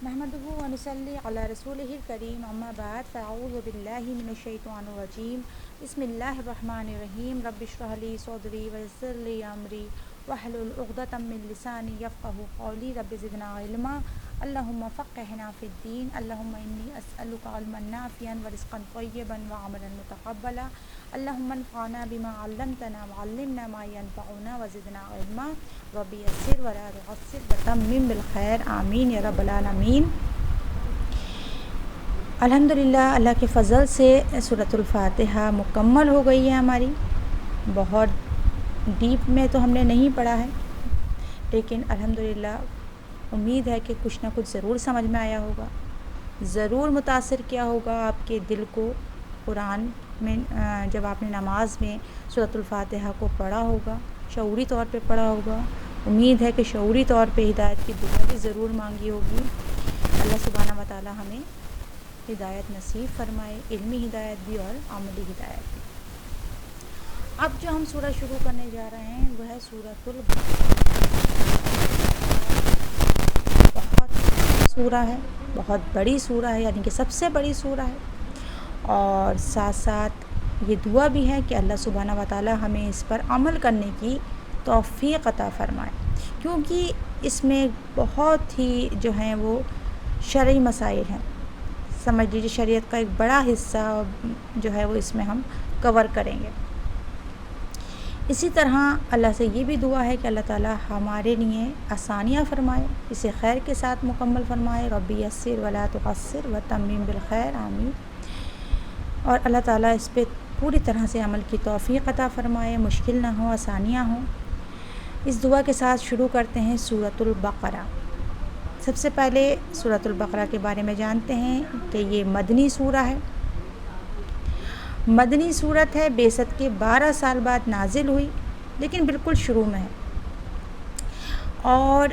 نحمده ونصلي على رسوله الكريم اما بعد فاعوذ بالله من الشيطان الرجيم بسم الله الرحمن الرحيم رب اشرح لي صدري ويسر لي امري واحلل عقدة من لساني يفقهوا قولي رب زدنا علما اللهم فقهنا في الدين اللهم اني اسالك علما نافعا ورزقا طيبا وعملا متقبلا اللهم انفعنا بما علمتنا وعلمنا ما ينفعنا وزدنا علما رب یسر ولا تعسر وتمم بالخیر آمین یا رب العالمین۔ الحمدللہ اللہ کے فضل سے سورۃ الفاتحہ مکمل ہو گئی ہے ہماری۔ بہت ڈیپ میں تو ہم نے نہیں پڑھا ہے، لیکن الحمدللہ امید ہے کہ کچھ نہ کچھ ضرور سمجھ میں آیا ہوگا، ضرور متاثر کیا ہوگا آپ کے دل کو قرآن میں جب آپ نے نماز میں سورۃ الفاتحہ کو پڑھا ہوگا، شعوری طور پہ پڑھا ہوگا۔ امید ہے کہ شعوری طور پہ ہدایت کی دعا بھی ضرور مانگی ہوگی۔ اللہ سبحانہ و تعالی ہمیں ہدایت نصیب فرمائے، علمی ہدایت بھی اور عملی ہدایت بھی۔ اب جو ہم سورہ شروع کرنے جا رہے ہیں وہ ہے سورۃ بہت سورہ ہے، بہت بڑی سورہ ہے، یعنی کہ سب سے بڑی سورہ ہے، اور ساتھ ساتھ یہ دعا بھی ہے کہ اللہ سبحانہ و تعالی ہمیں اس پر عمل کرنے کی توفیق عطا فرمائے، کیونکہ اس میں بہت ہی جو ہیں وہ شرعی مسائل ہیں۔ سمجھ لیجیے شریعت کا ایک بڑا حصہ جو ہے وہ اس میں ہم کور کریں گے۔ اسی طرح اللہ سے یہ بھی دعا ہے کہ اللہ تعالی ہمارے لیے آسانیاں فرمائے، اسے خیر کے ساتھ مکمل فرمائے۔ رب یسر ولا تعسر وتمم بالخیر آمین۔ اور اللہ تعالیٰ اس پہ پوری طرح سے عمل کی توفیق عطا فرمائے، مشکل نہ ہو، آسانیاں ہوں۔ اس دعا کے ساتھ شروع کرتے ہیں سورۃ البقرہ۔ سب سے پہلے سورۃ البقرہ کے بارے میں جانتے ہیں کہ یہ مدنی سورہ ہے، مدنی سورت ہے، بعثت کے 12 سال بعد نازل ہوئی، لیکن بالکل شروع میں ہے، اور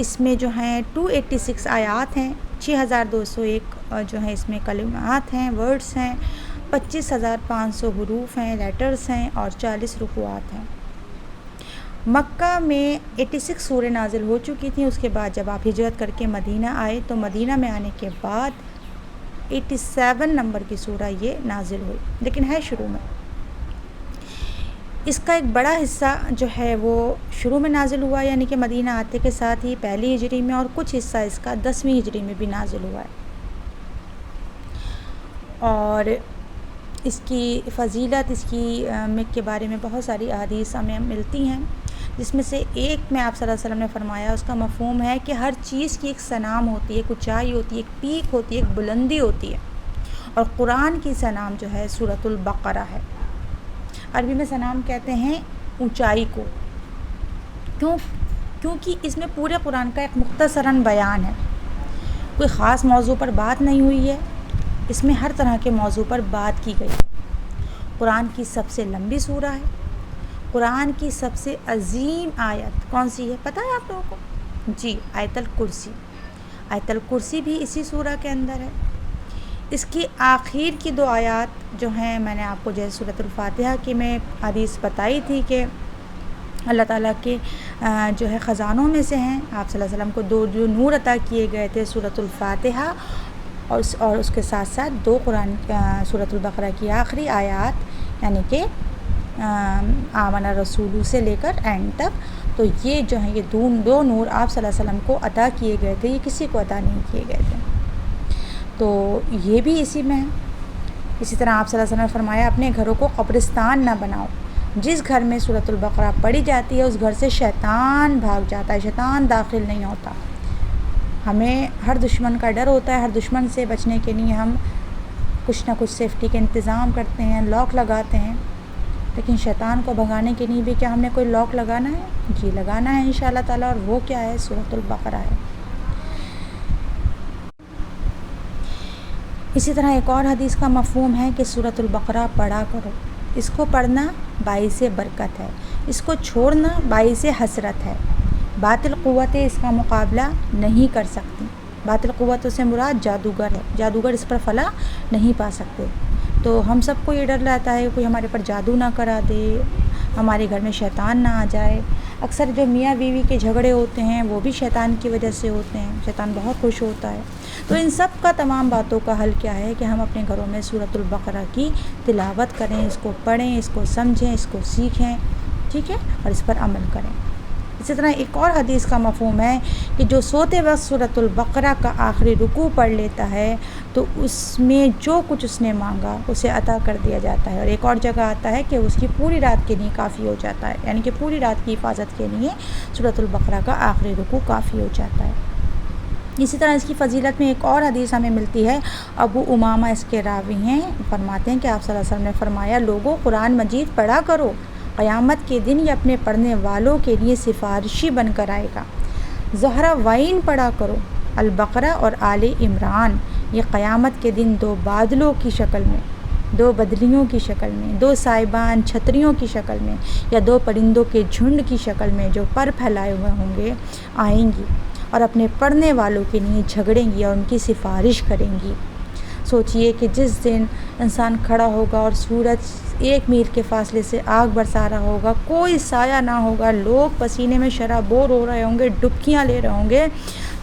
اس میں جو ہیں 286 آیات ہیں، 6201 جو ہیں اس میں کلمات ہیں، ورڈز ہیں، 25,500 حروف ہیں، لیٹرز ہیں، اور 40 رکوعات ہیں۔ مکہ میں 86 سوریں نازل ہو چکی تھیں۔ اس کے بعد جب آپ ہجرت کر کے مدینہ آئے تو مدینہ میں آنے کے بعد 87 نمبر کی سورہ یہ نازل ہوئی، لیکن ہے شروع میں۔ اس کا ایک بڑا حصہ جو ہے وہ شروع میں نازل ہوا، یعنی کہ مدینہ آتے کے ساتھ ہی پہلی ہجری میں، اور کچھ حصہ اس کا 10ویں ہجری میں بھی نازل ہوا ہے۔ اور اس کی فضیلت، اس کی کے بارے میں بہت ساری احادیث ہمیں ملتی ہیں، جس میں سے ایک میں آپ صلی اللہ علیہ وسلم نے فرمایا، اس کا مفہوم ہے کہ ہر چیز کی ایک سنام ہوتی ہے، ایک اونچائی ہوتی ہے، ایک پیک ہوتی ہے، ایک بلندی ہوتی ہے، اور قرآن کی سنام جو ہے سورۃ البقرہ ہے۔ عربی میں سنام کہتے ہیں اونچائی کو، کیونکہ اس میں پورے قرآن کا ایک مختصراً بیان ہے، کوئی خاص موضوع پر بات نہیں ہوئی ہے، اس میں ہر طرح کے موضوع پر بات کی گئی ہے۔ قرآن کی سب سے لمبی سورہ ہے۔ قرآن کی سب سے عظیم آیت کون سی ہے پتہ ہے آپ لوگوں کو؟ جی، آیت الکرسی۔ آیت الکرسی بھی اسی سورہ کے اندر ہے۔ اس کی آخر کی 2 آیات جو ہیں، میں نے آپ کو جیسے سورۃ الفاتحہ کی میں حدیث بتائی تھی کہ اللہ تعالیٰ کے جو ہے خزانوں میں سے ہیں، آپ صلی اللہ علیہ وسلم کو 2 جو نور عطا کیے گئے تھے، سورۃ الفاتحہ اور اس کے ساتھ ساتھ 2 قرآن سورۃ البقرہ کی آخری آیات، یعنی کہ آمن الرسول سے لے کر اینڈ تک۔ تو یہ جو ہیں یہ 2 نور آپ صلی اللہ علیہ وسلم کو عطا کیے گئے تھے، یہ کسی کو عطا نہیں کیے گئے تھے، تو یہ بھی اسی میں ہے۔ اسی طرح آپ صلی اللہ علیہ وسلم نے فرمایا، اپنے گھروں کو قبرستان نہ بناؤ۔ جس گھر میں سورۃ البقرہ پڑھی جاتی ہے اس گھر سے شیطان بھاگ جاتا ہے، شیطان داخل نہیں ہوتا۔ ہمیں ہر دشمن کا ڈر ہوتا ہے، ہر دشمن سے بچنے کے لیے ہم کچھ نہ کچھ سیفٹی کے انتظام کرتے ہیں، لاک لگاتے ہیں، لیکن شیطان کو بھگانے کے لیے بھی کیا ہم نے کوئی لاک لگانا ہے؟ جی لگانا ہے انشاءاللہ تعالی، اور وہ کیا ہے؟ سورۃ البقرہ ہے۔ اسی طرح ایک اور حدیث کا مفہوم ہے کہ سورۃ البقرہ پڑھا کرو، اس کو پڑھنا باعث برکت ہے، اس کو چھوڑنا باعث حسرت ہے، باطل قوتیں اس کا مقابلہ نہیں کر سکتی۔ باطل قوتوں سے مراد جادوگر ہے، جادوگر اس پر فلاح نہیں پا سکتے۔ تو ہم سب کو یہ ڈر رہتا ہے کوئی ہمارے پر جادو نہ کرا دے، ہمارے گھر میں شیطان نہ آ جائے۔ اکثر جو میاں بیوی کے جھگڑے ہوتے ہیں وہ بھی شیطان کی وجہ سے ہوتے ہیں، شیطان بہت خوش ہوتا ہے۔ تو ان سب کا تمام باتوں کا حل کیا ہے کہ ہم اپنے گھروں میں سورۃ البقرہ کی تلاوت کریں، اس کو پڑھیں، اس کو سمجھیں، اس کو سیکھیں، ٹھیک ہے، اور اس پر عمل کریں۔ اسی طرح ایک اور حدیث کا مفہوم ہے کہ جو سوتے وقت سورۃ البقرہ کا آخری رکوع پڑھ لیتا ہے تو اس میں جو کچھ اس نے مانگا اسے عطا کر دیا جاتا ہے۔ اور ایک اور جگہ آتا ہے کہ اس کی پوری رات کے لیے کافی ہو جاتا ہے، یعنی کہ پوری رات کی حفاظت کے لیے سورۃ البقرہ کا آخری رکوع کافی ہو جاتا ہے۔ اسی طرح اس کی فضیلت میں ایک اور حدیث ہمیں ملتی ہے، ابو امامہ اس کے راوی ہیں، فرماتے ہیں کہ آپ صلی اللہ علیہ وسلم نے فرمایا، لوگوں قرآن مجید پڑھا کرو، قیامت کے دن یہ اپنے پڑھنے والوں کے لیے سفارشی بن کر آئے گا۔ زہراوین پڑھا کرو، البقرہ اور آل عمران، یہ قیامت کے دن دو بادلوں کی شکل میں، دو بدلیوں کی شکل میں، دو سائبان چھتریوں کی شکل میں یا دو پرندوں کے جھنڈ کی شکل میں جو پر پھیلائے ہوئے ہوں گے آئیں گی اور اپنے پڑھنے والوں کے لیے جھگڑیں گی اور ان کی سفارش کریں گی۔ سوچئے کہ جس دن انسان کھڑا ہوگا اور سورج 1 میل کے فاصلے سے آگ برسا رہا ہوگا، کوئی سایہ نہ ہوگا، لوگ پسینے میں شرابور ہو رہے ہوں گے، ڈبکیاں لے رہے ہوں گے،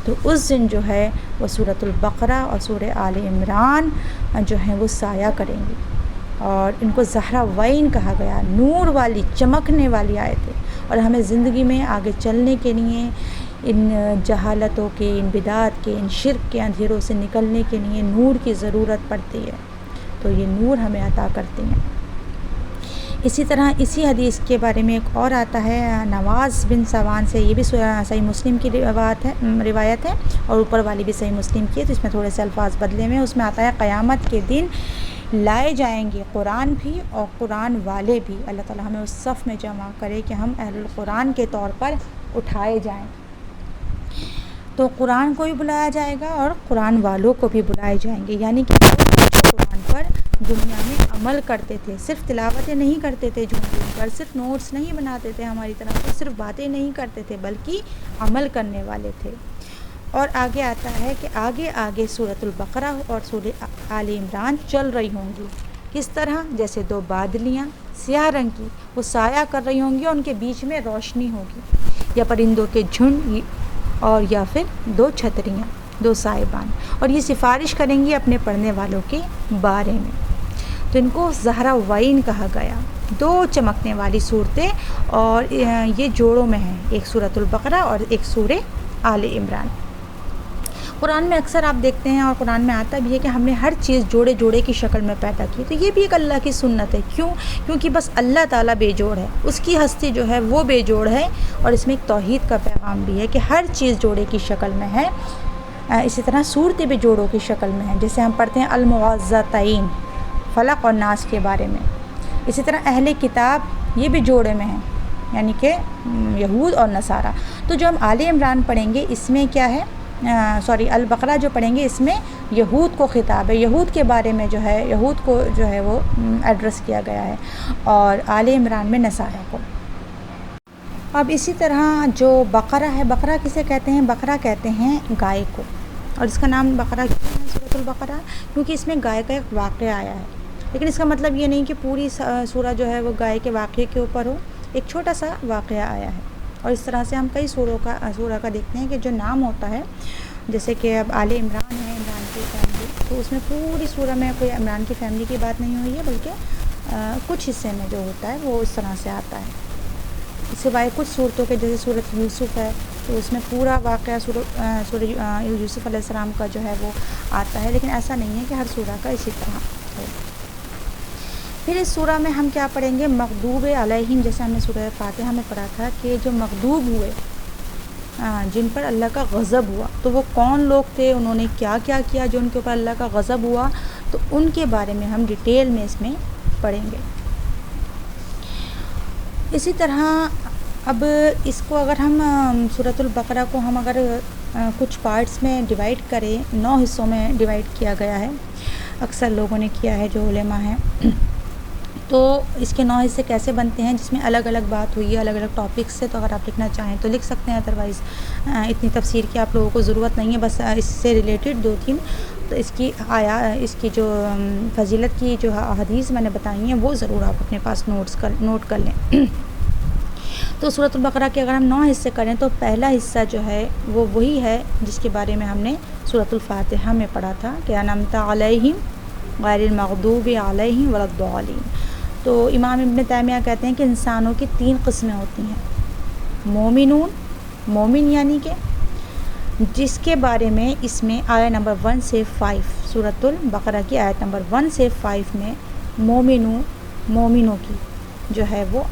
تو اس دن جو ہے وہ سورۃ البقرہ اور سورہ آل عمران جو ہیں وہ سایہ کریں گی، اور ان کو زہراوین کہا گیا، نور والی، چمکنے والی آیتیں۔ اور ہمیں زندگی میں آگے چلنے کے لیے ان جہالتوں کے، ان بدعات کے، ان شرک کے اندھیروں سے نکلنے کے لیے نور کی ضرورت پڑتی ہے، تو یہ نور ہمیں عطا کرتے ہیں۔ اسی طرح اسی حدیث کے بارے میں ایک اور آتا ہے نواز بن سوان سے، یہ بھی صحیح مسلم کی روایت ہے اور اوپر والی بھی صحیح مسلم کی ہے، تو اس میں تھوڑے سے الفاظ بدلے میں، اس میں آتا ہے قیامت کے دن لائے جائیں گے قرآن بھی اور قرآن والے بھی، اللہ تعالیٰ ہمیں اس صف میں جمع کرے کہ ہم اہل القرآن کے طور پر اٹھائے جائیں۔ تو قرآن کو بھی بلایا جائے گا اور قرآن والوں کو بھی بلائے جائیں گے، یعنی کہ جو قرآن پر دنیا میں عمل کرتے تھے، صرف تلاوتیں نہیں کرتے تھے جھوم جھوم کر، صرف نوٹس نہیں بناتے تھے ہماری طرح سے، صرف باتیں نہیں کرتے تھے، بلکہ عمل کرنے والے تھے۔ اور آگے آتا ہے کہ آگے آگے سورۃ البقرہ اور سورہ آل عمران چل رہی ہوں گی، کس طرح؟ جیسے دو بادلیاں سیاہ رنگ کی وہ سایہ کر رہی ہوں گی، اور ان کے بیچ میں روشنی ہوگی، یا پرندوں کے جھنڈ، اور یا پھر دو چھتریاں، دو سائبان، اور یہ سفارش کریں گی اپنے پڑھنے والوں کے بارے میں۔ تو ان کو زہراوین کہا گیا، دو چمکنے والی صورتیں، اور یہ جوڑوں میں ہیں، ایک سورۃ البقرہ اور ایک سورہ آل عمران۔ قرآن میں اکثر آپ دیکھتے ہیں، اور قرآن میں آتا بھی ہے کہ ہم نے ہر چیز جوڑے جوڑے کی شکل میں پیدا کی، تو یہ بھی ایک اللہ کی سنت ہے۔ کیوں؟ کیونکہ بس اللہ تعالیٰ بے جوڑ ہے، اس کی ہستی جو ہے وہ بے جوڑ ہے، اور اس میں ایک توحید کا پیغام بھی ہے کہ ہر چیز جوڑے کی شکل میں ہے۔ اسی طرح صورتیں بھی جوڑوں کی شکل میں ہیں، جیسے ہم پڑھتے ہیں المعوذتین، فلق اور ناس کے بارے میں۔ اسی طرح اہل کتاب یہ بھی جوڑے میں ہیں، یعنی کہ یہود اور نصارہ۔ تو جو ہم آل عمران پڑھیں گے اس میں کیا ہے، البقرہ جو پڑھیں گے اس میں یہود کو خطاب ہے، یہود کے بارے میں جو ہے، یہود کو جو ہے وہ ایڈریس کیا گیا ہے، اور آل عمران میں نصارہ کو۔ اب اسی طرح جو بقرہ ہے، بقرہ کسے کہتے ہیں؟ بقرہ کہتے ہیں گائے کو، اور اس کا نام بقرہ کیوں ہے سورۃ البقرہ؟ کیونکہ اس میں گائے کا ایک واقعہ آیا ہے، لیکن اس کا مطلب یہ نہیں کہ پوری سورہ جو ہے وہ گائے کے واقعے کے اوپر ہو، ایک چھوٹا سا واقعہ آیا ہے۔ اور اس طرح سے ہم کئی سورہ کا دیکھتے ہیں کہ جو نام ہوتا ہے، جیسے کہ اب آل عمران ہے، عمران کی فیملی، تو اس میں پوری سورہ میں کوئی عمران کی فیملی کی بات نہیں ہوئی ہے، بلکہ کچھ حصے میں جو ہوتا ہے وہ اس طرح سے آتا ہے۔ اس کے بعد کچھ صورتوں کے، جیسے سورۃ یوسف ہے، تو اس میں پورا واقعہ سورہ یوسف علیہ السلام کا جو ہے وہ آتا ہے، لیکن ایسا نہیں ہے کہ ہر سورہ کا اسی طرح ہو۔ پھر اس سورہ میں ہم کیا پڑھیں گے؟ مغضوب علیہم، جیسے ہم نے سورہ فاتحہ میں پڑھا تھا کہ جو مغضوب ہوئے، جن پر اللہ کا غضب ہوا، تو وہ کون لوگ تھے، انہوں نے کیا کیا کیا جو ان کے اوپر اللہ کا غضب ہوا، تو ان کے بارے میں ہم ڈیٹیل میں اس میں پڑھیں گے۔ اسی طرح اب اس کو اگر ہم سورۃ البقرہ کو ہم اگر کچھ پارٹس میں ڈیوائڈ کریں، 9 حصوں میں ڈیوائڈ کیا گیا ہے، اکثر لوگوں نے کیا ہے جو علماء ہیں، تو اس کے 9 حصے کیسے بنتے ہیں، جس میں الگ الگ بات ہوئی ہے، الگ الگ ٹاپکس سے، تو اگر آپ لکھنا چاہیں تو لکھ سکتے ہیں، ادروائز اتنی تفسیر کی آپ لوگوں کو ضرورت نہیں ہے، بس اس سے ریلیٹڈ 2-3 تو اس کی جو فضیلت کی جو احادیث میں نے بتائی ہیں وہ ضرور آپ اپنے پاس نوٹ کر لیں۔ تو سورۃ البقرہ کے اگر ہم 9 حصے کریں تو پہلا حصہ جو ہے وہ وہی ہے جس کے بارے میں ہم نے سورۃ الفاتحہ میں پڑھا تھا کہ انعمت علیہم غیر المغضوب علیہم ولا الضالین۔ تو امام ابن تیمیہ کہتے ہیں کہ انسانوں کی 3 قسمیں ہوتی ہیں، مومنون، مومن یعنی کہ جس کے بارے میں اس میں آیت نمبر 1 سے 5 سورۃ البقرہ کی آیت نمبر 1 سے 5 میں مومنوں کی جو ہے وہ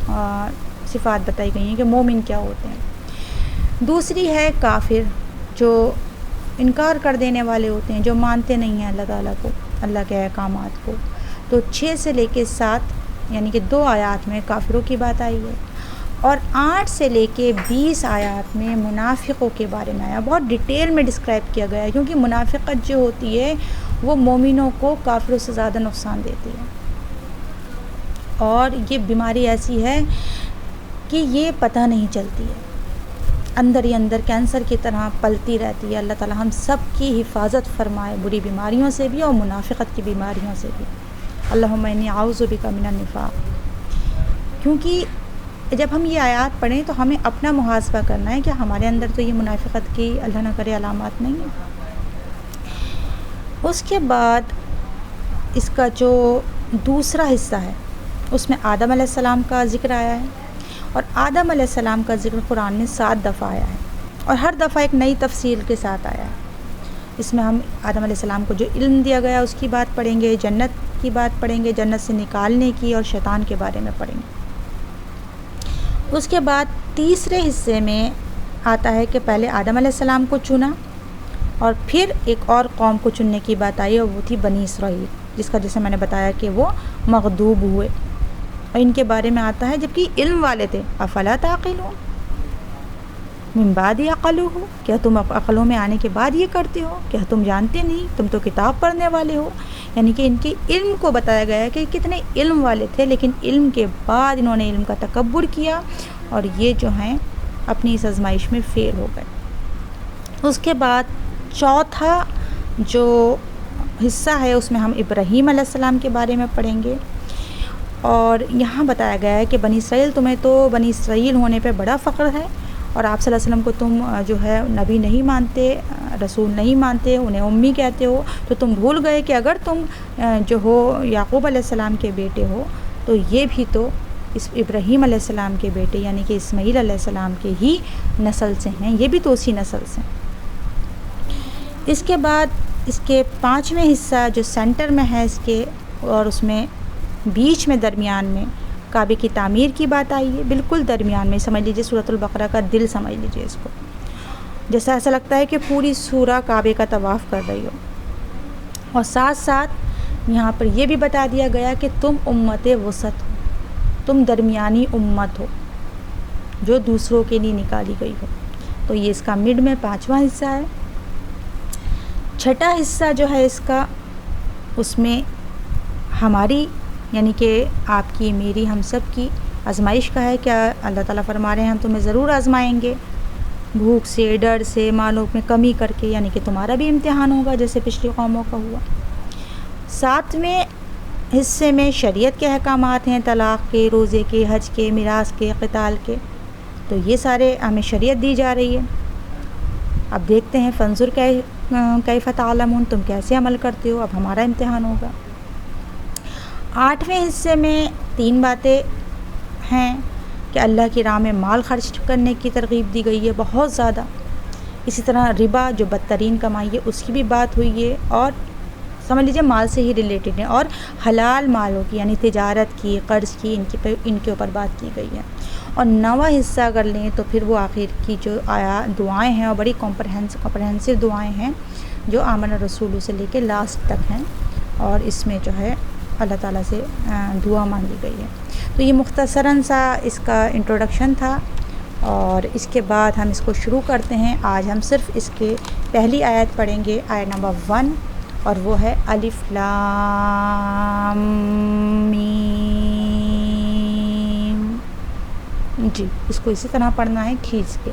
صفات بتائی گئی ہیں کہ مومن کیا ہوتے ہیں۔ دوسری ہے کافر، جو انکار کر دینے والے ہوتے ہیں، جو مانتے نہیں ہیں اللہ تعالیٰ کو، اللہ کے احکامات کو۔ تو 6 سے لے کے 7 یعنی کہ 2 آیات میں کافروں کی بات آئی ہے، اور 8 سے لے کے 20 آیات میں منافقوں کے بارے میں آیا، بہت ڈیٹیل میں ڈسکرائب کیا گیا ہے، کیونکہ منافقت جو ہوتی ہے وہ مومنوں کو کافروں سے زیادہ نقصان دیتی ہے، اور یہ بیماری ایسی ہے کہ یہ پتہ نہیں چلتی ہے، اندر ہی اندر کینسر کی طرح پلتی رہتی ہے۔ اللہ تعالی ہم سب کی حفاظت فرمائے بری بیماریوں سے بھی اور منافقت کی بیماریوں سے بھی۔ اللہم انی اعوذ بک من النفاق۔ کیونکہ جب ہم یہ آیات پڑھیں تو ہمیں اپنا محاسبہ کرنا ہے کہ ہمارے اندر تو یہ منافقت کی اللہ نہ کرے علامات نہیں ہیں۔ اس کے بعد اس کا جو دوسرا حصہ ہے اس میں آدم علیہ السلام کا ذکر آیا ہے، اور آدم علیہ السلام کا ذکر قرآن میں 7 دفعہ آیا ہے، اور ہر دفعہ ایک نئی تفصیل کے ساتھ آیا ہے۔ اس میں ہم آدم علیہ السلام کو جو علم دیا گیا اس کی بات پڑھیں گے، جنت کی بات پڑھیں گے، جنت سے نکالنے کی، اور شیطان کے بارے میں پڑھیں گے۔ اس کے بعد تیسرے حصے میں آتا ہے کہ پہلے آدم علیہ السلام کو چنا، اور پھر ایک اور قوم کو چننے کی بات آئی، اور وہ تھی بنی اسرائیل، جس کا جیسے میں نے بتایا کہ وہ مغضوب ہوئے، اور ان کے بارے میں آتا ہے جبکہ علم والے تھے، افلا تعقلون من بعد عقلوہ، کیا تم عقلوں میں آنے کے بعد یہ کرتے ہو؟ کیا تم جانتے نہیں؟ تم تو کتاب پڑھنے والے ہو۔ یعنی کہ ان کے علم کو بتایا گیا ہے کہ کتنے علم والے تھے، لیکن علم کے بعد انہوں نے علم کا تکبر کیا، اور یہ جو ہیں اپنی اس آزمائش میں فیل ہو گئے۔ اس کے بعد چوتھا جو حصہ ہے اس میں ہم ابراہیم علیہ السلام کے بارے میں پڑھیں گے، اور یہاں بتایا گیا ہے کہ بنی اسرائیل، تمہیں تو بنی اسرائیل ہونے پہ بڑا فخر ہے، اور آپ صلی اللہ علیہ وسلم کو تم جو ہے نبی نہیں مانتے، رسول نہیں مانتے، انہیں امی کہتے ہو، تو تم بھول گئے کہ اگر تم جو ہو یعقوب علیہ السلام کے بیٹے ہو تو یہ بھی تو اس ابراہیم علیہ السلام کے بیٹے یعنی کہ اسماعیل علیہ السلام کے ہی نسل سے ہیں، یہ بھی تو اسی نسل سے ہیں۔ اس کے بعد اس کے 5ویں حصہ جو سینٹر میں ہے اس کے، اور اس میں بیچ میں درمیان میں کعبے کی تعمیر کی بات آئی ہے، بالکل درمیان میں، سمجھ لیجیے سورۃ البقرہ کا دل سمجھ لیجیے اس کو، جیسا ایسا لگتا ہے کہ پوری سورہ کعبے کا طواف کر رہی ہو، اور ساتھ ساتھ یہاں پر یہ بھی بتا دیا گیا کہ تم امت وسط ہو، تم درمیانی امت ہو جو دوسروں کے لیے نکالی گئی ہو۔ تو یہ اس کا مڈ میں 5واں حصہ ہے۔ چھٹا حصہ جو ہے اس کا، اس میں ہماری یعنی کہ آپ کی، میری، ہم سب کی آزمائش کا ہے۔ کیا اللہ تعالیٰ فرما رہے ہیں ہم تمہیں ضرور آزمائیں گے، بھوک سے، ڈر سے، مالوں میں کمی کر کے، یعنی کہ تمہارا بھی امتحان ہوگا جیسے پچھلی قوموں کا ہوا۔ 7ویں حصے میں شریعت کے احکامات ہیں، طلاق کے، روزے کے، حج کے، میراث کے، قتال کے، تو یہ سارے ہمیں شریعت دی جا رہی ہے۔ اب دیکھتے ہیں فانظر کیف تعلمون، تم کیسے عمل کرتے ہو، اب ہمارا امتحان ہوگا۔ 8ویں حصے میں 3 باتیں ہیں کہ اللہ کی راہ میں مال خرچ کرنے کی ترغیب دی گئی ہے بہت زیادہ، اسی طرح ربا جو بدترین کمائی ہے اس کی بھی بات ہوئی ہے، اور سمجھ لیجیے مال سے ہی ریلیٹڈ ہیں، اور حلال مالوں کی یعنی تجارت کی، قرض کی، ان کے اوپر بات کی گئی ہے۔ اور 9واں حصہ اگر لیں تو پھر وہ آخر کی جو دعائیں ہیں، اور بڑی کمپرہنسو دعائیں ہیں جو آمن رسول سے لے کے لاسٹ تک ہیں، اور اس میں جو ہے اللہ تعالیٰ سے دعا مانگی گئی ہے۔ تو یہ مختصراً سا اس کا انٹروڈکشن تھا، اور اس کے بعد ہم اس کو شروع کرتے ہیں۔ آج ہم صرف اس کے پہلی آیت پڑھیں گے، آیت نمبر 1، اور وہ ہے الف لام میم۔ جی، اس کو اسی طرح پڑھنا ہے کھینچ کے،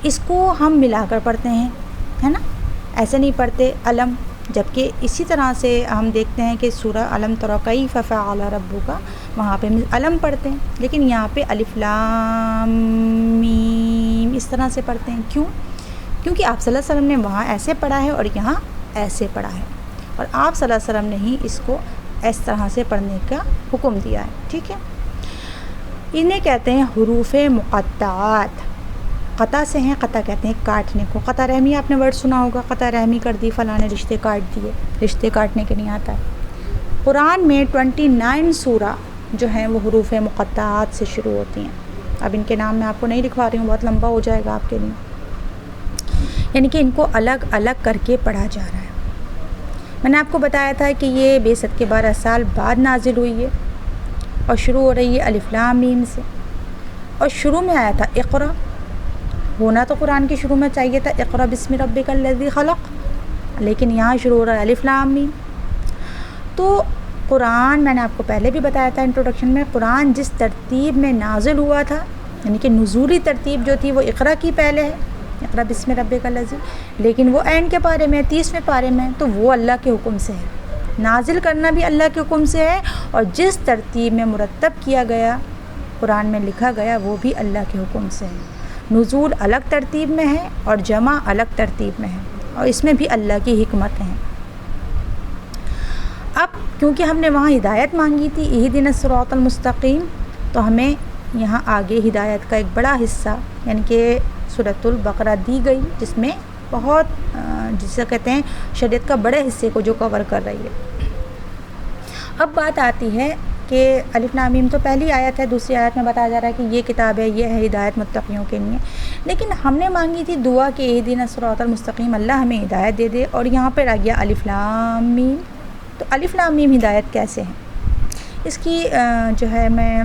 اس کو ہم ملا کر پڑھتے ہیں، ہے نا، ایسے نہیں پڑھتے علم، جبکہ اسی طرح سے ہم دیکھتے ہیں کہ سورہ علم تری کیف فعل ربک وہاں پہ علم پڑھتے ہیں، لیکن یہاں پہ الف لام میم اس طرح سے پڑھتے ہیں۔ کیوں؟ کیونکہ آپ صلی اللہ علیہ وسلم نے وہاں ایسے پڑھا ہے اور یہاں ایسے پڑھا ہے، اور آپ صلی اللہ علیہ وسلم نے ہی اس کو اس طرح سے پڑھنے کا حکم دیا ہے، ٹھیک ہے۔ انہیں کہتے ہیں حروف مقطعات، قطع سے ہیں، قطع کہتے ہیں کاٹنے کو۔ قطع رحمی آپ نے ورڈ سنا ہوگا، قطع رحمی کر دی، فلاں نے رشتے کاٹ دیے، رشتے کاٹنے کے نہیں آتا ہے۔ قرآن میں 29 سورہ جو ہیں وہ حروف مقطعات سے شروع ہوتی ہیں۔ اب ان کے نام میں آپ کو نہیں لکھوا رہی ہوں، بہت لمبا ہو جائے گا آپ کے لیے، یعنی کہ ان کو الگ الگ کر کے پڑھا جا رہا ہے۔ میں نے آپ کو بتایا تھا کہ یہ بعثت کے 12 سال بعد نازل ہوئی ہے اور شروع ہو رہی ہے الف لام میم سے، اور شروع میں آیا تھا اقرا، ہونا تو قرآن کے شروع میں چاہیے تھا اقرا بسم ربک الذی خلق، لیکن یہاں شروع ہو رہا ہے الف لام میم۔ تو قرآن میں نے آپ کو پہلے بھی بتایا تھا انٹروڈکشن میں، قرآن جس ترتیب میں نازل ہوا تھا، یعنی کہ نزولی ترتیب جو تھی وہ اقرا کی پہلے ہے، اقرا بسم ربک الذی، لیکن وہ اینڈ کے پارے میں 30ویں پارے میں، تو وہ اللہ کے حکم سے ہے، نازل کرنا بھی اللہ کے حکم سے ہے، اور جس ترتیب میں مرتب کیا گیا قرآن میں لکھا گیا وہ بھی اللہ کے حکم سے ہے۔ نزول الگ ترتیب میں ہے اور جمع الگ ترتیب میں ہے، اور اس میں بھی اللہ کی حکمت ہیں۔ اب کیونکہ ہم نے وہاں ہدایت مانگی تھی اہدنا الصراط المستقیم، تو ہمیں یہاں آگے ہدایت کا ایک بڑا حصہ یعنی کہ سورۃ البقرہ دی گئی، جس میں بہت جسے کہتے ہیں شریعت کا بڑے حصے کو جو کور کر رہی ہے۔ اب بات آتی ہے کہ الف لام میم تو پہلی آیت ہے، دوسری آیت میں بتایا جا رہا ہے کہ یہ کتاب ہے، یہ ہے ہدایت متقیوں کے لیے، لیکن ہم نے مانگی تھی دعا کہ اہدنا الصراط المستقیم، اللہ ہمیں ہدایت دے دے، اور یہاں پہ آ گیا الف لام میم۔ تو الف لام میم ہدایت کیسے ہے؟ اس کی جو ہے میں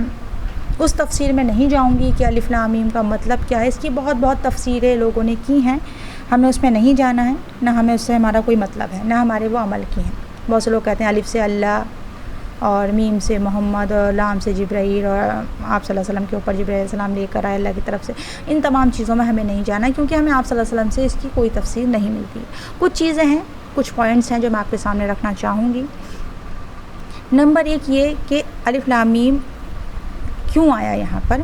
اس تفسیر میں نہیں جاؤں گی کہ الف لام میم کا مطلب کیا ہے، اس کی بہت تفسیریں لوگوں نے کی ہیں، ہمیں اس میں نہیں جانا ہے، نہ ہمیں اس سے ہمارا کوئی مطلب ہے، نہ ہمارے وہ عمل کی ہیں۔ بہت سے لوگ کہتے ہیں الف سے اللہ، اور میم سے محمد، اور لام سے جبرائیل، اور آپ صلی اللہ علیہ وسلم کے اوپر جبرائیل علیہ السلام لے کر آئے اللہ کی طرف سے۔ ان تمام چیزوں میں ہمیں نہیں جانا ہے، کیونکہ ہمیں آپ صلی اللہ علیہ وسلم سے اس کی کوئی تفسیر نہیں ملتی۔ کچھ چیزیں ہیں، کچھ پوائنٹس ہیں جو میں آپ کے سامنے رکھنا چاہوں گی۔ نمبر 1 یہ کہ الف لام میم کیوں آیا یہاں پر،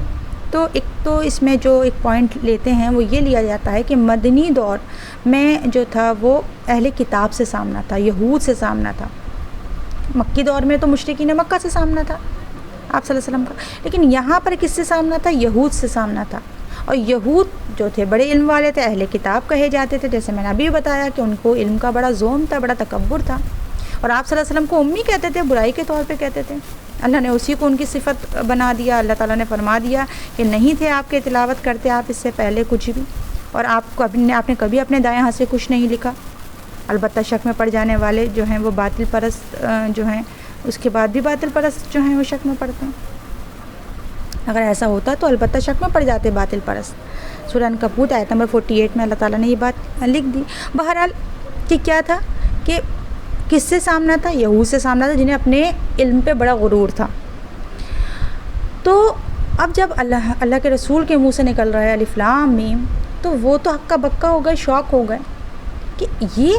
تو ایک تو اس میں جو ایک پوائنٹ لیتے ہیں وہ یہ لیا جاتا ہے کہ مدنی دور میں جو تھا وہ اہل کتاب سے سامنا تھا، یہود سے سامنا تھا۔ مکی دور میں تو مشرکین مکہ سے سامنا تھا آپ صلی اللہ علیہ وسلم کا، لیکن یہاں پر کس سے سامنا تھا؟ یہود سے سامنا تھا، اور یہود جو تھے بڑے علم والے تھے، اہل کتاب کہے جاتے تھے، جیسے میں نے ابھی بتایا کہ ان کو علم کا بڑا زوم تھا، بڑا تکبر تھا، اور آپ صلی اللہ علیہ وسلم کو امی کہتے تھے، برائی کے طور پہ کہتے تھے۔ اللہ نے اسی کو ان کی صفت بنا دیا، اللہ تعالیٰ نے فرما دیا کہ نہیں تھے آپ کے تلاوت کرتے آپ اس سے پہلے کچھ بھی، اور آپ نے کبھی اپنے دائیں ہاتھ سے کچھ نہیں لکھا۔ البتہ شک میں پڑ جانے والے جو ہیں وہ باطل پرست جو ہیں، اس کے بعد بھی باطل پرست جو ہیں وہ شک میں پڑتے ہیں۔ اگر ایسا ہوتا تو البتہ شک میں پڑ جاتے باطل پرست۔ سورہ عنکبوت آیت نمبر 48 میں اللہ تعالیٰ نے یہ بات لکھ دی۔ بہرحال کہ کیا تھا کہ کس سے سامنا تھا؟ یہود سے سامنا تھا، جنہیں اپنے علم پہ بڑا غرور تھا۔ تو اب جب اللہ کے رسول کے منہ سے نکل رہا ہے الف لام میم، تو وہ تو ہکا بکا ہو گئے، شوق ہو گئے کہ یہ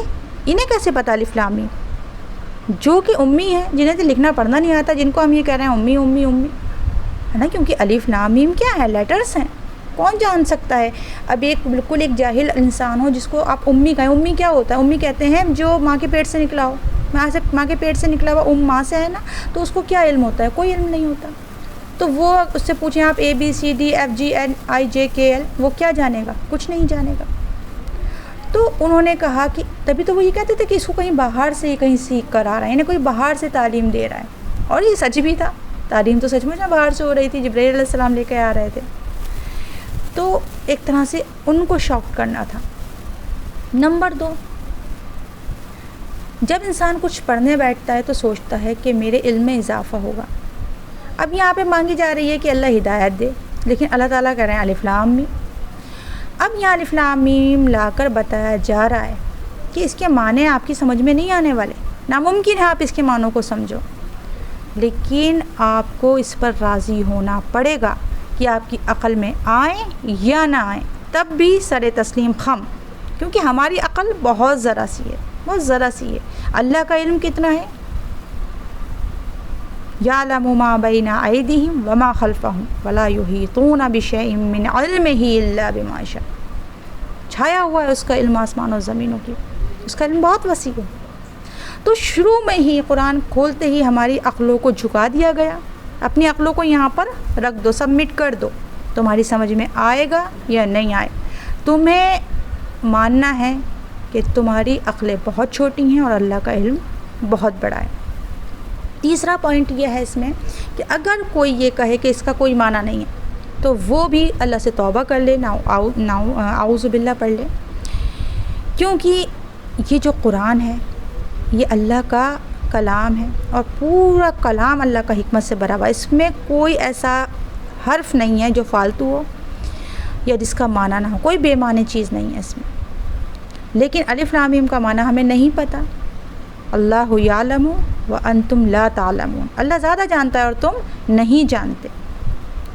انہیں کیسے پتہ الف لام میم، جو کہ امی ہیں، جنہیں تو لکھنا پڑھنا نہیں آتا، جن کو ہم یہ کہہ رہے ہیں امی امی امی ہے نا، کیونکہ الف لام میم کیا ہے؟ لیٹرز ہیں، کون جان سکتا ہے؟ اب بالکل ایک جاہل انسان ہو جس کو آپ امی کہیں، امی کیا ہوتا ہے؟ امی کہتے ہیں جو ماں کے پیٹ سے نکلا ہو، ماں کے پیٹ سے نکلا ہوا ماں سے ہے نا، تو اس کو کیا علم ہوتا ہے؟ کوئی علم نہیں ہوتا۔ تو وہ اس سے پوچھیں آپ ABCDFGHIJKL، وہ کیا جانے گا؟ کچھ نہیں جانے گا۔ تو انہوں نے کہا کہ تبھی تو وہ یہ کہتے تھے کہ اس کو کہیں باہر سے ہی کہیں سیکھ کر آ رہا ہے، یعنی کوئی باہر سے تعلیم دے رہا ہے، اور یہ سچ بھی تھا، تعلیم تو سچ میں باہر سے ہو رہی تھی، جبرائیل علیہ السلام لے کے آ رہے تھے۔ تو ایک طرح سے ان کو شاک کرنا تھا۔ نمبر 2، جب انسان کچھ پڑھنے بیٹھتا ہے تو سوچتا ہے کہ میرے علم میں اضافہ ہوگا۔ اب یہاں پہ مانگی جا رہی ہے کہ اللہ ہدایت دے، لیکن اللہ تعالیٰ کہہ رہے ہیں الف لام میم۔ اب یہاں الف لام میم لا کر بتایا جا رہا ہے کہ اس کے معنی آپ کی سمجھ میں نہیں آنے والے، ناممکن ہے آپ اس کے معنوں کو سمجھو، لیکن آپ کو اس پر راضی ہونا پڑے گا کہ آپ کی عقل میں آئیں یا نہ آئیں، تب بھی سر تسلیم خم کیونکہ ہماری عقل بہت ذرا سی ہے، بہت ذرا سی ہے. اللہ کا علم کتنا ہے؟ یعلم ما بین ایدیہم وما خلفہم ولا یحیطون بشیء من علمہ الا بما شاء. چھایا ہوا ہے اس کا علم آسمان و زمینوں کی، اس کا علم بہت وسیع ہے. تو شروع میں ہی قرآن کھولتے ہی ہماری عقلوں کو جھکا دیا گیا. اپنی عقلوں کو یہاں پر رکھ دو، سبمٹ کر دو، تمہاری سمجھ میں آئے گا یا نہیں آئے. تمہیں ماننا ہے کہ تمہاری عقلیں بہت چھوٹی ہیں اور اللہ کا علم بہت بڑا ہے. تیسرا پوائنٹ یہ ہے اس میں کہ اگر کوئی یہ کہے کہ اس کا کوئی معنی نہیں ہے تو وہ بھی اللہ سے توبہ کر لے، اعوذ باللہ پڑھ لے. کیونکہ یہ جو قرآن ہے یہ اللہ کا کلام ہے اور پورا کلام اللہ کا حکمت سے بھرا ہوا ہے. اس میں کوئی ایسا حرف نہیں ہے جو فالتو ہو یا جس کا معنی نہ ہو، کوئی بے معنی چیز نہیں ہے اس میں. لیکن الف لام میم کا معنی ہمیں نہیں پتہ. اللہ یعلم وانتم لا تعلمون، اللہ زیادہ جانتا ہے اور تم نہیں جانتے،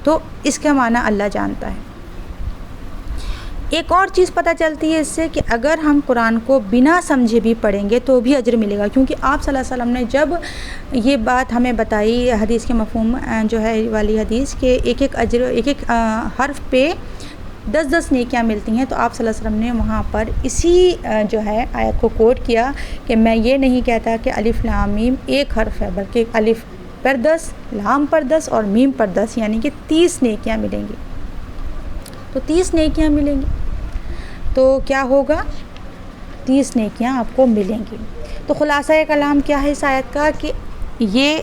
تو اس کا معنی اللہ جانتا ہے. ایک اور چیز پتہ چلتی ہے اس سے کہ اگر ہم قرآن کو بنا سمجھے بھی پڑھیں گے تو بھی اجر ملے گا. کیونکہ آپ صلی اللہ علیہ وسلم نے جب یہ بات ہمیں بتائی حدیث کے مفہوم جو ہے والی حدیث کہ ایک ایک حرف پہ 10 نیکیاں ملتی ہیں، تو آپ صلی اللہ علیہ وسلم نے وہاں پر اسی جو ہے آیت کو کوٹ کیا کہ میں یہ نہیں کہتا کہ الف لام میم ایک حرف ہے، بلکہ الف پر 10، لام پر 10 اور میم پر 10، یعنی کہ 30 نیکیاں ملیں گی. تو 30 نیکیاں ملیں گی تو کیا ہوگا؟ 30 نیکیاں آپ کو ملیں گی. تو خلاصہ کلام کیا ہے اس آیت کا کہ یہ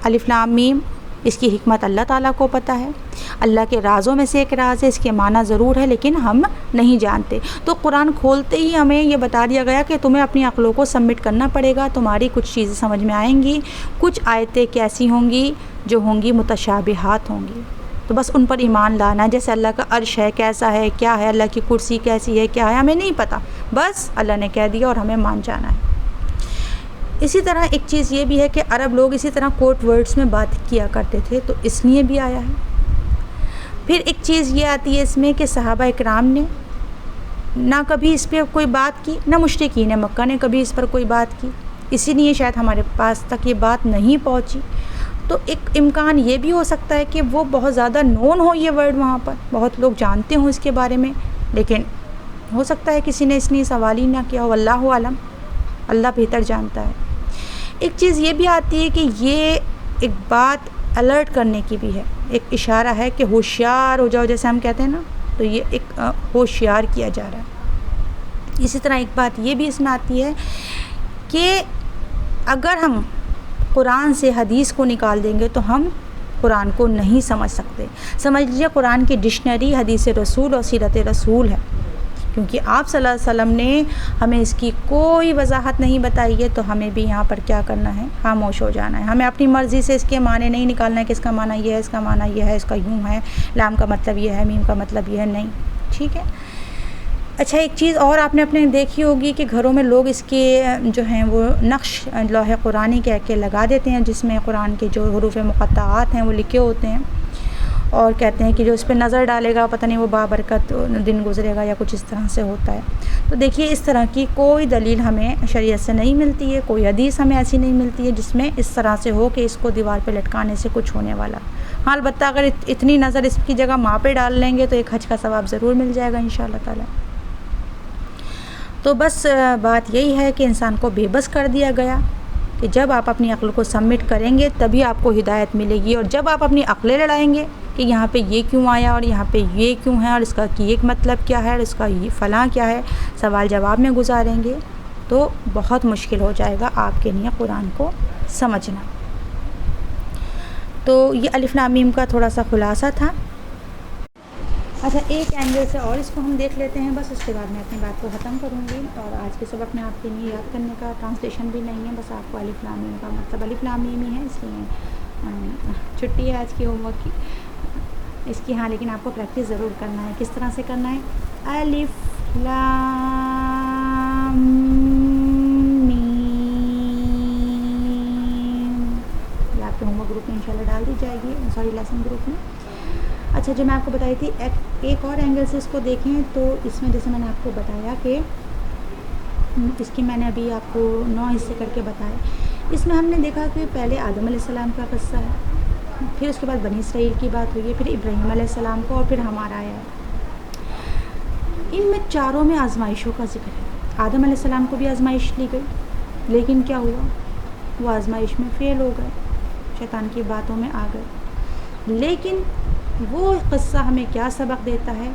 الف لام میم اس کی حکمت اللہ تعالیٰ کو پتہ ہے. اللہ کے رازوں میں سے ایک راز ہے، اس کے معنی ضرور ہے لیکن ہم نہیں جانتے. تو قرآن کھولتے ہی ہمیں یہ بتا دیا گیا کہ تمہیں اپنی عقلوں کو سبمٹ کرنا پڑے گا. تمہاری کچھ چیزیں سمجھ میں آئیں گی، کچھ آیتیں کیسی ہوں گی جو ہوں گی متشابہات ہوں گی، تو بس ان پر ایمان لانا. جیسے اللہ کا عرش ہے، کیسا ہے، کیا ہے، اللہ کی کرسی کیسی ہے، کیا ہے، ہمیں نہیں پتہ، بس اللہ نے کہہ دیا اور ہمیں مان جانا ہے. اسی طرح ایک چیز یہ بھی ہے کہ عرب لوگ اسی طرح کوٹ ورڈز میں بات کیا کرتے تھے، تو اس لیے بھی آیا ہے. پھر ایک چیز یہ آتی ہے اس میں کہ صحابہ اکرام نے نہ کبھی اس پہ کوئی بات کی، نہ مشرکین مکہ نے کبھی اس پر کوئی بات کی، اسی لیے شاید ہمارے پاس تک یہ بات نہیں پہنچی. تو ایک امکان یہ بھی ہو سکتا ہے کہ وہ بہت زیادہ نون ہو یہ ورڈ، وہاں پر بہت لوگ جانتے ہوں اس کے بارے میں، لیکن ہو سکتا ہے کسی نے اس لیے سوال ہی نہ کیا ہو. اللہ عالم، اللہ بہتر جانتا ہے. ایک چیز یہ بھی آتی ہے کہ یہ ایک بات الرٹ کرنے کی بھی ہے، ایک اشارہ ہے کہ ہوشیار ہو جاؤ، جیسے ہم کہتے ہیں نا، تو یہ ایک ہوشیار کیا جا رہا ہے. اسی طرح ایک بات یہ بھی اس میں آتی ہے کہ اگر ہم قرآن سے حدیث کو نکال دیں گے تو ہم قرآن کو نہیں سمجھ سکتے. سمجھ لیجیے قرآن کی ڈکشنری حدیث رسول اور سیرت رسول ہے، کیونکہ آپ صلی اللہ علیہ وسلم نے ہمیں اس کی کوئی وضاحت نہیں بتائی ہے. تو ہمیں بھی یہاں پر کیا کرنا ہے؟ خاموش ہو جانا ہے. ہمیں اپنی مرضی سے اس کے معنی نہیں نکالنا ہے کہ اس کا معنی یہ ہے، اس کا معنی یہ ہے، اس کا یوں ہے، لام کا مطلب یہ ہے، میم کا مطلب یہ ہے، نہیں. ٹھیک ہے. اچھا ایک چیز اور آپ نے اپنے دیکھی ہوگی کہ گھروں میں لوگ اس کے جو ہیں وہ نقش لوح قرآنی کہہ کے لگا دیتے ہیں، جس میں قرآن کے جو حروف مقطعات ہیں وہ لکھے ہوتے ہیں، اور کہتے ہیں کہ جو اس پہ نظر ڈالے گا پتہ نہیں وہ بابرکت دن گزرے گا، یا کچھ اس طرح سے ہوتا ہے. تو دیکھیے اس طرح کی کوئی دلیل ہمیں شریعت سے نہیں ملتی ہے، کوئی حدیث ہمیں ایسی نہیں ملتی ہے جس میں اس طرح سے ہو کہ اس کو دیوار پہ لٹکانے سے کچھ ہونے والا. ہاں البتہ اگر اتنی نظر اس کی جگہ ماں پہ ڈال لیں گے تو ایک حج کا ثواب ضرور مل جائے گا انشاءاللہ تعالی. تو بس بات یہی ہے کہ انسان کو بے بس کر دیا گیا کہ جب آپ اپنی عقل کو سبمٹ کریں گے تبھی آپ کو ہدایت ملے گی، اور جب آپ اپنی عقلیں لڑائیں گے کہ یہاں پہ یہ کیوں آیا اور یہاں پہ یہ کیوں ہے اور اس کا ایک مطلب کیا ہے اور اس کا یہ فلاں کیا ہے، سوال جواب میں گزاریں گے تو بہت مشکل ہو جائے گا آپ کے لیے قرآن کو سمجھنا. تو یہ الف لام میم کا تھوڑا سا خلاصہ تھا. اچھا ایک اینگل سے اور اس کو ہم دیکھ لیتے ہیں، بس اس کے بعد میں اپنی بات کو ختم کروں گی. اور آج کے سبق میں آپ کے لیے یاد کرنے کا ٹرانسلیشن بھی نہیں ہے، بس آپ کو الف لام میم کا مطلب الف لام میم ہی ہے، اس لیے چھٹی ہے آج کی ہوم ورک کی اس کی. ہاں لیکن آپ کو پریکٹس ضرور کرنا ہے. کس طرح سے کرنا ہے؟ الف لام میم، یہ آپ کے ہوم ورک گروپ میں انشاءاللہ ڈال دی جائے گی، سوری لیسن گروپ میں. اچھا جو میں آپ کو بتائی تھی ایک اور اینگل سے اس کو دیکھیں تو اس میں جیسے میں نے آپ کو بتایا کہ اس کی میں نے ابھی آپ کو 9 حصے کر کے بتائے. اس میں ہم نے دیکھا کہ پہلے آدم علیہ السلام کا قصہ ہے، پھر اس کے بعد بنی اسرائیل کی بات ہوئی ہے، پھر ابراہیم علیہ السلام کو، اور پھر ہمارا آیا ہے. ان میں چاروں میں آزمائشوں کا ذکر ہے. آدم علیہ السلام کو بھی آزمائش لی گئی، لیکن کیا ہوا؟ وہ آزمائش میں فیل ہو گئے، شیطان کی باتوں میں آ گئے. لیکن وہ قصہ ہمیں کیا سبق دیتا ہے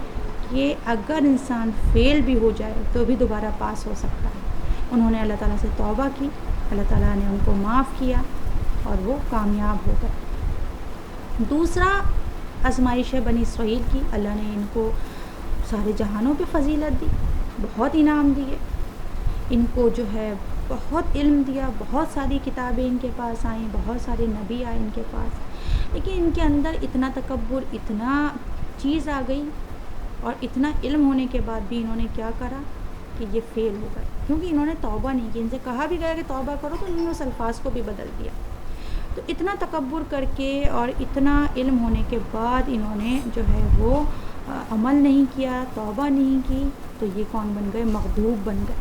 کہ اگر انسان فیل بھی ہو جائے تو بھی دوبارہ پاس ہو سکتا ہے. انہوں نے اللہ تعالیٰ سے توبہ کی، اللہ تعالیٰ نے ان کو معاف کیا اور وہ کامیاب ہو گئے. دوسرا آزمائش ہے بنی اسرائیل کی. اللہ نے ان کو سارے جہانوں پہ فضیلت دی، بہت انعام دیے، ان کو جو ہے بہت علم دیا، بہت ساری کتابیں ان کے پاس آئیں، بہت سارے نبی آئے ان کے پاس. لیکن ان کے اندر اتنا تکبر، اتنا چیز آ گئی، اور اتنا علم ہونے کے بعد بھی انہوں نے کیا کرا کہ یہ فیل ہو گئے، کیونکہ انہوں نے توبہ نہیں کی. ان سے کہا بھی گیا کہ توبہ کرو تو انہوں نے اس الفاظ کو بھی بدل دیا. تو اتنا تکبر کر کے اور اتنا علم ہونے کے بعد انہوں نے جو ہے وہ عمل نہیں کیا، توبہ نہیں کی، تو یہ کون بن گئے؟ مغضوب بن گئے.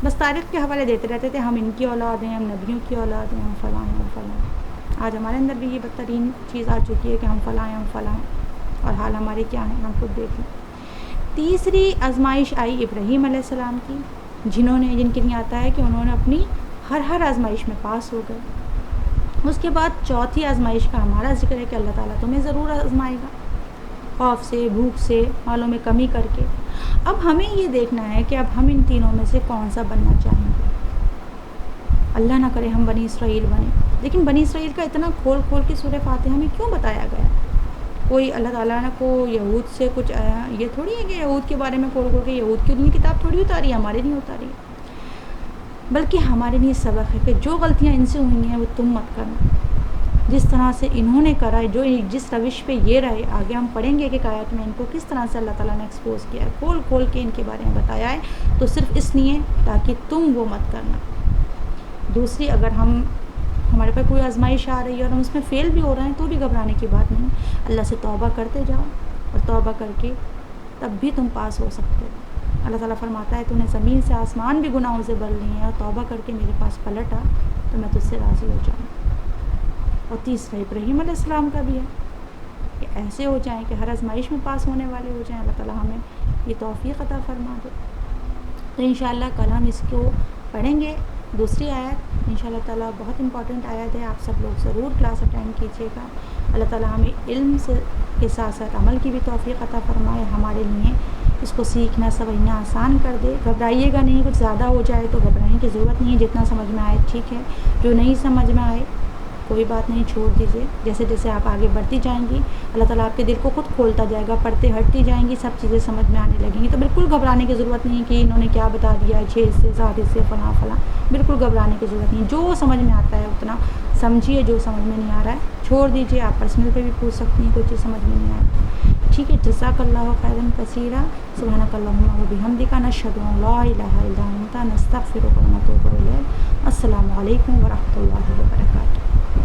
بس تاریخ کے حوالے دیتے رہتے تھے، ہم ان کی اولاد ہیں، ہم نبیوں کی اولاد ہیں، ہم فلاں ہیں، ہم فلاں ہیں. آج ہمارے اندر بھی یہ بدترین چیز آ چکی ہے کہ ہم فلاں ہیں، ہم فلاں ہیں، اور حال ہمارے کیا ہیں ہم خود دیکھیں. تیسری آزمائش آئی ابراہیم علیہ السلام کی، جن کے لیے آتا ہے کہ انہوں نے اپنی ہر آزمائش میں پاس ہو گئے. اس کے بعد چوتھی آزمائش کا ہمارا ذکر ہے کہ اللہ تعالیٰ تمہیں ضرور آزمائے گا، خوف سے، بھوک سے، مالوں میں کمی کر کے. اب ہمیں یہ دیکھنا ہے کہ اب ہم ان تینوں میں سے کون سا بننا چاہیں گے. اللہ نہ کرے ہم بنی اسرائیل بنیں. لیکن بنی اسرائیل کا اتنا کھول کے سورہ فاتحہ ہمیں کیوں بتایا گیا؟ کوئی اللہ تعالیٰ نے کو یہود سے کچھ یہ تھوڑی ہے کہ یہود کے بارے میں کھول کے یہود کی انہیں کتاب تھوڑی اتاری ہے، ہمارے نہیں اتاری ہے. بلکہ ہمارے لیے سبق ہے کہ جو غلطیاں ان سے ہوئی ہیں وہ تم مت کرنا. جس طرح سے انہوں نے کرا ہے، جس روش پہ یہ رہے، آگے ہم پڑھیں گے کہ آیت میں ان کو کس طرح سے اللہ تعالیٰ نے ایکسپوز کیا ہے، کھول کے ان کے بارے میں بتایا ہے، تو صرف اس لیے تاکہ تم وہ مت کرنا. دوسری، اگر ہمارے پاس کوئی آزمائش آ رہی ہے اور ہم اس میں فیل بھی ہو رہے ہیں تو بھی گھبرانے کی بات نہیں. اللہ سے توبہ کرتے جاؤ، اور توبہ کر کے تب بھی تم پاس ہو سکتے ہو. اللہ تعالیٰ فرماتا ہے تو نے زمین سے آسمان بھی گناہوں سے بھر لیے ہیں، اور توبہ کر کے میرے پاس پلٹ آ تو میں تجھ سے راضی ہو جاؤں. اور تیسرا ابراہیم علیہ السلام کا بھی ہے کہ ایسے ہو جائیں کہ ہر آزمائش میں پاس ہونے والے ہو جائیں. اللہ تعالیٰ ہمیں یہ توفیق عطا فرما دے. تو انشاءاللہ کل ہم اس کو پڑھیں گے. دوسری آیت انشاءاللہ تعالیٰ بہت امپورٹنٹ آیت ہے، آپ سب لوگ ضرور کلاس اٹینڈ کیجیے گا. اللہ تعالیٰ ہمیں علم کے ساتھ ساتھ عمل کی بھی توفیق عطا فرمائے، ہمارے لیے اس کو سیکھنا سمجھنا آسان کر دے. گھبرائیے گا نہیں، کچھ زیادہ ہو جائے تو گھبرانے کی ضرورت نہیں ہے. جتنا سمجھ میں آئے ٹھیک ہے، جو نہیں سمجھ میں آئے کوئی بات نہیں، چھوڑ دیجیے. جیسے جیسے آپ آگے بڑھتی جائیں گی اللہ تعالیٰ آپ کے دل کو خود کھولتا جائے گا، پڑھتے ہٹتی جائیں گی، سب چیزیں سمجھ میں آنے لگیں گی. تو بالکل گھبرانے کی ضرورت نہیں کہ انہوں نے کیا بتا دیا 6 حصے 7 حصے فلاں فلاں. بالکل گھبرانے کی ضرورت نہیں. جو سمجھ میں آتا ہے اتنا سمجھیے، جو سمجھ میں نہیں آ رہا ہے چھوڑ دیجیے. آپ پرسنل پہ بھی پوچھ سکتی ہیں کوئی چیز سمجھ میں نہیں آئی. ٹھیک ہے. جزاک اللہ خیرا کثیرا. سبحانک اللہم و بحمدک، نشہد ان لا الہ الا انت، نستغفرک و نتوب الیک. السلام علیکم ورحمۃ اللہ وبرکاتہ.